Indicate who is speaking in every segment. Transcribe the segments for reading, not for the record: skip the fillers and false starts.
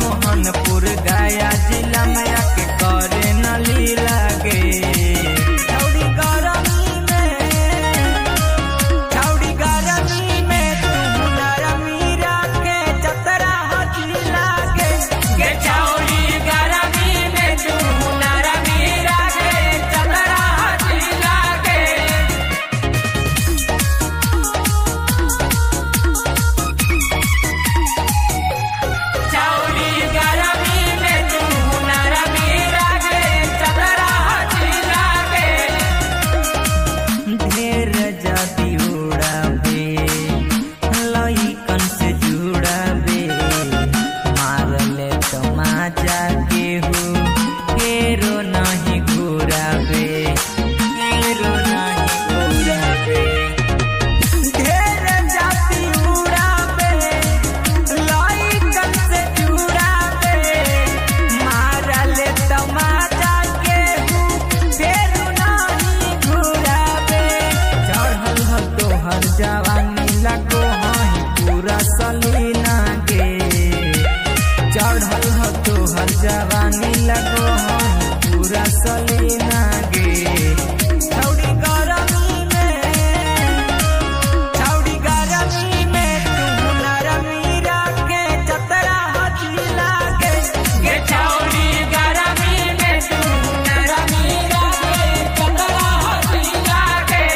Speaker 1: मोहनपुर गया जिला में आके करे नली लागे। छौड़ी गरमी में तू नरमी राखे चतरा हजी लागे। गे छौड़ी गरमी में तू नरमी राखे चतरा हजी लागे। जवानी लगो हई पूरा सलीना गे। चढ़ल हो तोहर जवानी लगो हई पूरा सलीना गे। छौड़ी गरमी में तू नरमी राखे चतरा हजी लागे। गे छौड़ी गरमी में तू नरमी राखे चतरा हजी लागे।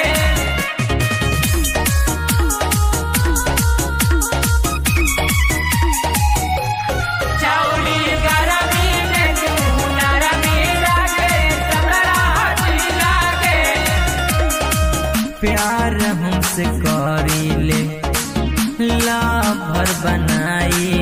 Speaker 1: प्यार हमसे करी ले लाभर बनाई